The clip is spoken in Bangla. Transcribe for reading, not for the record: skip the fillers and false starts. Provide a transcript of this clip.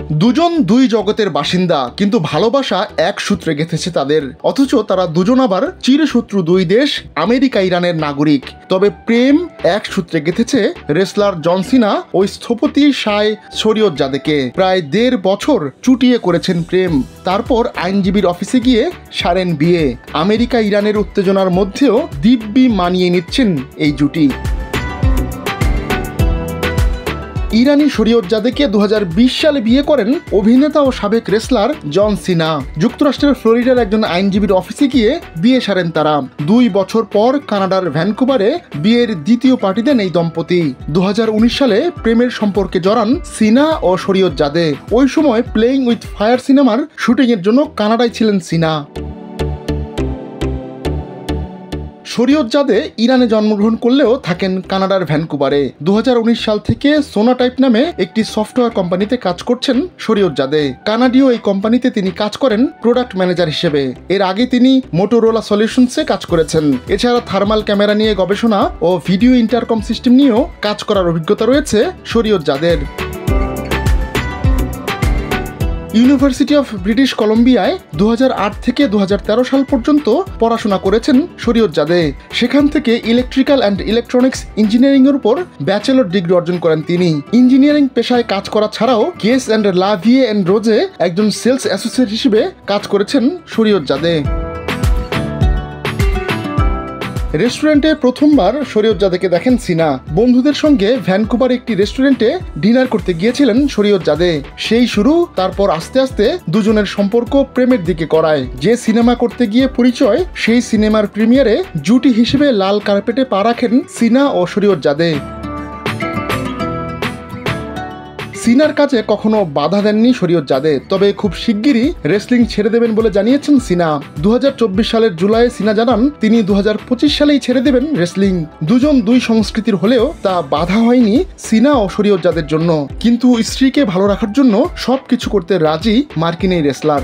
দুজন দুই জগতের বাসিন্দা, কিন্তু ভালোবাসা এক সূত্রে গেঁথেছে তাদের। অথচ তারা দুজন আবার চিরশত্রু দুই দেশ আমেরিকা ইরানের নাগরিক। তবে প্রেম এক সূত্রে গেঁথেছে রেসলার জন সিনা ও স্থপতি শায় শরীয়তজাদেকে। প্রায় 1.5 বছর চুটিয়ে করেছেন প্রেম, তারপর আইনজীবীর অফিসে গিয়ে সারেন বিয়ে। আমেরিকা ইরানের উত্তেজনার মধ্যেও দিব্যি মানিয়ে নিচ্ছেন এই জুটি। ইরানি শরীয়তজাদেকে 2020 সালে বিয়ে করেন অভিনেতা ও সাবেক রেসলার জন সিনা। যুক্তরাষ্ট্রের ফ্লোরিডার একজন আইনজীবীর অফিসে গিয়ে বিয়ে সারেন তারা। 2 বছর পর কানাডার ভ্যানকুভারে বিয়ের দ্বিতীয় পার্টি দেন এই দম্পতি। 2019 সালে প্রেমের সম্পর্কে জড়ান সিনা ও শরীয়তজাদে। ওই সময় প্লেইং উইথ ফায়ার সিনেমার শুটিংয়ের জন্য কানাডায় ছিলেন সিনা। শরীয়তজাদে ইরানে জন্মগ্রহণ করলেও থাকেন কানাডার ভ্যানকুভারে। 2019 সাল থেকে সোনাটাইপ নামে একটি সফটওয়্যার কোম্পানিতে কাজ করছেন শরীয়তজাদে। কানাডীয় এই কোম্পানিতে তিনি কাজ করেন প্রোডাক্ট ম্যানেজার হিসেবে। এর আগে তিনি মোটোরোলা সলিউশনসে কাজ করেছেন। এছাড়া থার্মাল ক্যামেরা নিয়ে গবেষণা ও ভিডিও ইন্টারকম সিস্টেম নিয়েও কাজ করার অভিজ্ঞতা রয়েছে শরীয়তজাদের। ইউনিভার্সিটি অফ ব্রিটিশ কলম্বিয়ায় 2008 থেকে 2013 সাল পর্যন্ত পড়াশোনা করেছেন শরীয়তজাদে। সেখান থেকে ইলেকট্রিক্যাল অ্যান্ড ইলেকট্রনিক্স ইঞ্জিনিয়ারিংয়ের উপর ব্যাচেলর ডিগ্রি অর্জন করেন তিনি। ইঞ্জিনিয়ারিং পেশায় কাজ করা ছাড়াও কেস অ্যান্ড লাভিয়ে অ্যান্ড রোজে একজন সেলস অ্যাসোসিয়েট হিসেবে কাজ করেছেন শরীয়তজাদে। রেস্টুরেন্টে প্রথমবার শরীয়তজাদেকে দেখেন সিনা। বন্ধুদের সঙ্গে ভ্যানকুভার একটি রেস্টুরেন্টে ডিনার করতে গিয়েছিলেন শরীয়তজাদে। সেই শুরু, তারপর আস্তে আস্তে দুজনের সম্পর্ক প্রেমের দিকে গড়ায়। যে সিনেমা করতে গিয়ে পরিচয়, সেই সিনেমার প্রিমিয়ারে জুটি হিসেবে লাল কার্পেটে পা রাখেন সিনা ও শরীয়তজাদে। সিনার কাজে কখনো বাধা দেননি শরীয়তজাদে, তবে খুব শিগগিরই রেসলিং ছেড়ে দেবেন বলে জানিয়েছেন সিনা। 2024 সালের জুলাইয়ে সিনা জানান তিনি 2025 সালেই ছেড়ে দেবেন রেসলিং। দুজন দুই সংস্কৃতির হলেও তা বাধা হয়নি সিনা ও শরীয়তজাদের জন্য। কিন্তু স্ত্রীকে ভালো রাখার জন্য সবকিছু করতে রাজি মার্কিন এই রেসলার।